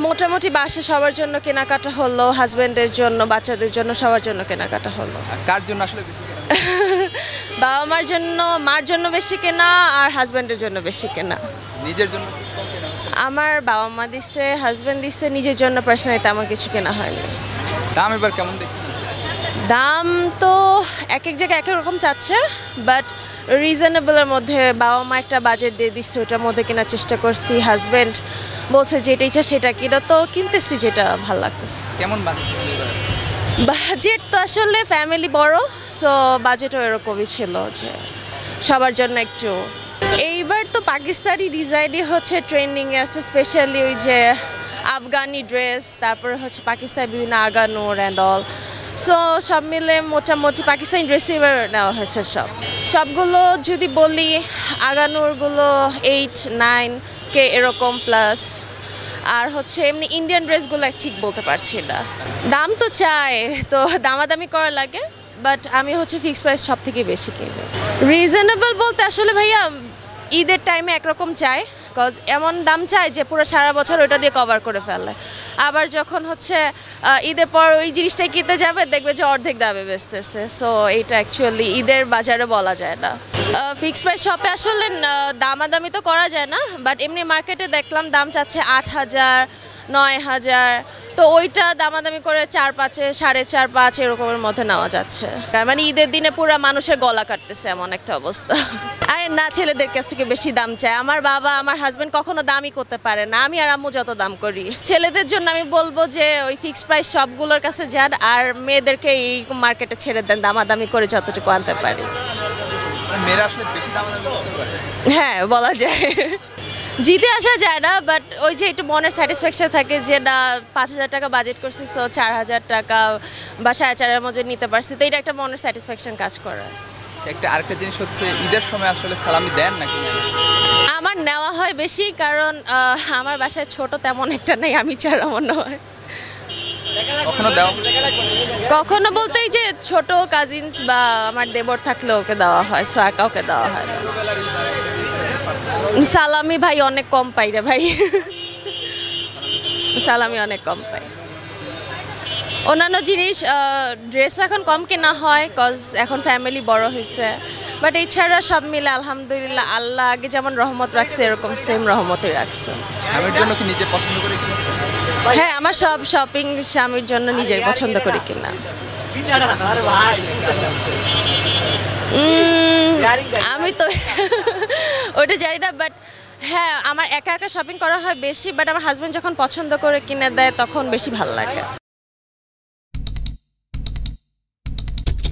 মোটামুটি বাসা সবার জন্য কেনাকাটা হলো, হাজবেন্ডের জন্য, বাচ্চাদের জন্য, সবার জন্য কেনাকাটা হলো। কার জন্য আসলে বেশি কেনা? বাবা মার জন্য, মার জন্য বেশি কেনা আর হাজবেন্ডের জন্য বেশি কেনা। নিজের জন্য কম কেনা হচ্ছে? আমার বাবা মা দিচ্ছে, হাজবেন্ড দিচ্ছে, নিজের জন্য পার্সোনালি তেমন কিছু কেনা হয়নি। দাম এবার কেমন দেখছেন? দাম তো এক এক জায়গায় এক এক রকম চাচ্ছে, বাট রিজনেবলের মধ্যে বাবা মা একটা বাজেট দিয়ে দিচ্ছে, ওটার মধ্যে কেনার চেষ্টা করছি। হাজবেন্ড বলছে যেটা ইচ্ছা সেটা কিনা, তো কিনতেছি যেটা ভালো লাগতেছে। কেমন বাজেট ছিল এবার? বাজেট তো আসলে ফ্যামিলি বড়, সো বাজেটও এরকমই ছিল যে সবার জন্য একটু। এইবার তো পাকিস্তানি ডিজাইনই হচ্ছে ট্রেন্ডিংয়ে আছে, স্পেশালি ওই যে আফগানি ড্রেস, তারপরে হচ্ছে পাকিস্তানি বিভিন্ন আগানোর অ্যান্ড অল। সো সব মিলে মোটামুটি পাকিস্তানি ড্রেসই এবার নেওয়া হয়েছে সবগুলো। যদি বলি আগানোরগুলো 8-9K এরকম প্লাস, আর হচ্ছে এমনি ইন্ডিয়ান ড্রেসগুলো ঠিক বলতে পারছি না। দাম তো চাই, তো দামাদামি করা লাগে, বাট আমি হচ্ছে ফিক্সড প্রাইস সব থেকে বেশি কিনি। রিজনেবল বলতে আসলে ভাইয়া ঈদের টাইমে একরকম চাই, বিকজ এমন দাম চায় যে পুরো সারা বছর ওইটা দিয়ে কভার করে ফেলে। আবার যখন হচ্ছে ঈদের পর ওই জিনিসটা কিনতে যাবে, দেখবে যে অর্ধেক দামে বেচতেছে। সো এইটা অ্যাকচুয়ালি ঈদের বাজারে বলা যায় না। ফিক্সড প্রাইস শপে আসলে দামাদামি তো করা যায় না, বাট এমনি মার্কেটে দেখলাম দাম চাচ্ছে 8,000, 9,000, তো ওইটা দামাদামি করে 4-5, 4.5-5 এরকমের মধ্যে নেওয়া যাচ্ছে। তার মানে ঈদের দিনে পুরো মানুষের গলা কাটতেছে এমন একটা অবস্থা। আরে না, ছেলেদের কাছ থেকে বেশি দাম চায়। আমার বাবা, আমার হাজবেন্ড কখনো দামই করতে পারে না, আমি আর আম্মু যত দাম করি। ছেলেদের জন্য আমি বলবো যে ওই ফিক্সড প্রাইস সবগুলোর কাছে যান, আর মেয়েদেরকে এই মার্কেটে ছেড়ে দেন, দামাদামি করে যতটুকু আনতে পারি। মেয়েরা আসলে বেশি দামাদামি করতে পারে? হ্যাঁ, বলা যায়। জিতে আসা যায় না, বাট ওই যে একটু মনের স্যাটিসফ্যাকশন থাকে যে না 5,000 টাকা বাজেট করছি, সো 4,000 টাকা বা 4,500-এর মধ্যে নিতে পারছি, তো এটা একটা মনের স্যাটিসফ্যাকশন কাজ করে। আরেকটা জিনিস হচ্ছে ঈদের সময় আসলে সালামি দেন নাকি? আমার নেওয়া হয় বেশি, কারণ আমার বাসায় ছোট তেমন একটা নেই, আমি ছাড়া মনে হয়। কখনো দেওয়া? কখনো বলতেই যে ছোট কাজিনস বা আমার দেবর থাকলে ওকে দেওয়া হয়, সো আর কাউকে দেওয়া হয় না। সালামি ভাই অনেক কম পাই রে ভাই, সালামি অনেক কম পাই। অন্যান্য জিনিস ড্রেস এখন কম কেনা হয়, কজ এখন ফ্যামিলি বড় হয়েছে, বাট এছাড়া সব মিলে আলহামদুলিল্লাহ আল্লাহ আগে যেমন রহমত রাখছে এরকম সেম রহমতই রাখছে। স্বামীর জন্য কি নিজে পছন্দ করে কিনেছেন? হ্যাঁ, আমার সব শপিং স্বামীর জন্য নিজের পছন্দ করে কিনা। আমি তো ওটা জানি না, বাট হ্যাঁ আমার একা একা শপিং করা হয় বেশি, বাট আমার হাজব্যান্ড যখন পছন্দ করে কিনে দেয় তখন বেশি ভালো লাগে।